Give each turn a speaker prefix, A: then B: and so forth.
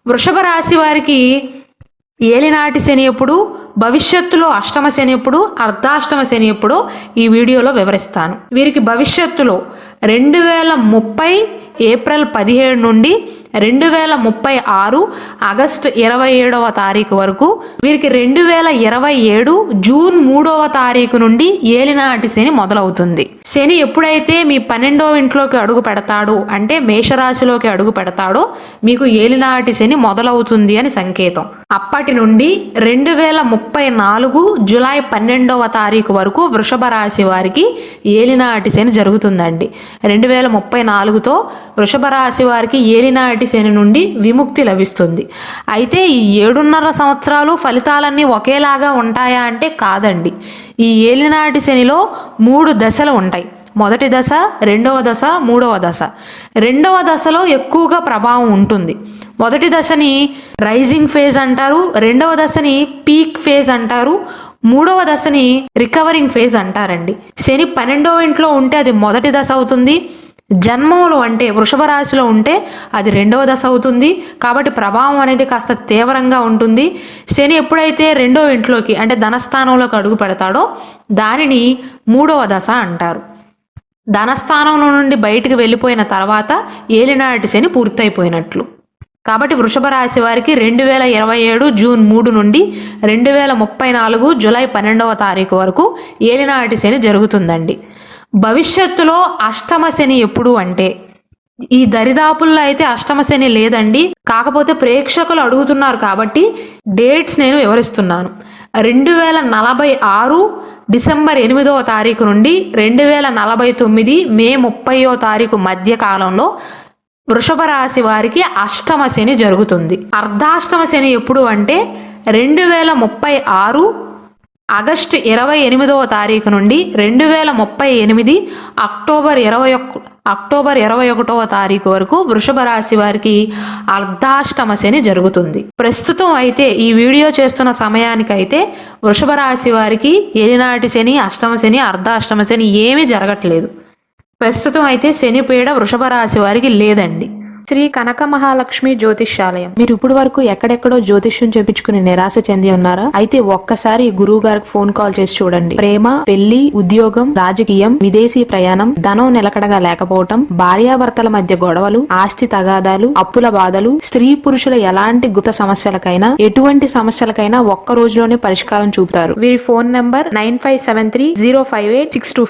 A: వృషభ రాశి వారికి ఏలినాటి శని ఎప్పుడు, భవిష్యత్తులో అష్టమ శని ఎప్పుడు, అర్ధాష్టమ శని ఎప్పుడో ఈ వీడియోలో వివరిస్తాను. వీరికి భవిష్యత్తులో 2030 ఏప్రిల్ 17 నుండి 2036 ఆగస్టు 27వ తారీఖు వరకు, వీరికి 2027 జూన్ 3వ తారీఖు నుండి ఏలినాటి శని మొదలవుతుంది. శని ఎప్పుడైతే మీ 12వ ఇంట్లోకి అడుగు పెడతాడో, అంటే మేషరాశిలోకి అడుగు పెడతాడో మీకు ఏలినాటి శని మొదలవుతుంది అని సంకేతం. అప్పటి నుండి 2034 జూలై 12వ తారీఖు వరకు వృషభ రాశి వారికి ఏలినాటి శని జరుగుతుందండి. 2034తో వృషభ రాశి వారికి ఏలినాటి శని నుండి విముక్తి లభిస్తుంది. అయితే ఈ 7.5 సంవత్సరాలు ఫలితాలన్నీ ఒకేలాగా ఉంటాయా అంటే కాదండి. ఈ ఏలినాటి శనిలో 3 దశలు ఉంటాయి. మొదటి దశ, రెండవ దశ, మూడవ దశ. రెండవ దశలో ఎక్కువగా ప్రభావం ఉంటుంది. మొదటి దశని రైజింగ్ ఫేజ్ అంటారు, రెండవ దశని పీక్ ఫేజ్ అంటారు, మూడవ దశని రికవరింగ్ ఫేజ్ అంటారండి. శని 12వ ఇంట్లో ఉంటే అది మొదటి దశ అవుతుంది. జన్మంలో అంటే వృషభ రాశిలో ఉంటే అది రెండవ దశ అవుతుంది. కాబట్టి ప్రభావం అనేది కాస్త తీవ్రంగా ఉంటుంది. శని ఎప్పుడైతే రెండవ ఇంట్లోకి అంటే ధనస్థానంలోకి అడుగు పెడతాడో దానిని మూడవ దశ అంటారు. ధనస్థానంలో నుండి బయటికి వెళ్ళిపోయిన తర్వాత ఏలినాటి శని పూర్తయిపోయినట్లు. కాబట్టి వృషభ రాశి వారికి 2027 జూన్ 3 నుండి 2034 జూలై 12వ తారీఖు వరకు ఏలినాటి శని జరుగుతుందండి. భవిష్యత్తులో అష్టమ శని ఎప్పుడు అంటే, ఈ దరిదాపుల్లో అయితే అష్టమ శని లేదండి. కాకపోతే ప్రేక్షకులు అడుగుతున్నారు కాబట్టి డేట్స్ నేను వివరిస్తున్నాను. 2046 డిసెంబర్ 8వ తారీఖు నుండి 2049 మే 30వ తారీఖు మధ్య కాలంలో వృషభ రాశి వారికి అష్టమ శని జరుగుతుంది. అర్ధాష్టమ శని ఎప్పుడు అంటే 2036 ఆగస్టు 28వ తారీఖు నుండి 2038 అక్టోబర్ 21వ తారీఖు వరకు వృషభ రాశి వారికి అర్ధాష్టమ శని జరుగుతుంది. ప్రస్తుతం అయితే ఈ వీడియో చేస్తున్న సమయానికైతే వృషభ రాశి వారికి ఏలినాటి శని, అష్టమ శని, అర్ధాష్టమ శని ఏమీ జరగట్లేదు. ప్రస్తుతం అయితే శని పీడ వృషభ రాశి వారికి లేదండి. శ్రీ కనక మహాలక్ష్మి జ్యోతిష్యాలయం. మీరు ఇప్పుడు వరకు ఎక్కడెక్కడో జ్యోతిష్యం చేపించుకుని నిరాశ చెంది ఉన్నారా? అయితే ఒక్కసారి గురువు గారికి ఫోన్ కాల్ చేసి చూడండి. ప్రేమ, పెళ్లి, ఉద్యోగం, రాజకీయం, విదేశీ ప్రయాణం, ధనం నిలకడగా లేకపోవటం, భార్యాభర్తల మధ్య గొడవలు, ఆస్తి తగాదాలు, అప్పుల బాధలు, స్త్రీ పురుషుల ఎలాంటి గుత సమస్యలకైనా, ఎటువంటి సమస్యలకైనా ఒక్క రోజులోనే పరిష్కారం చూపుతారు. వీరి ఫోన్ నంబర్ 9573058625.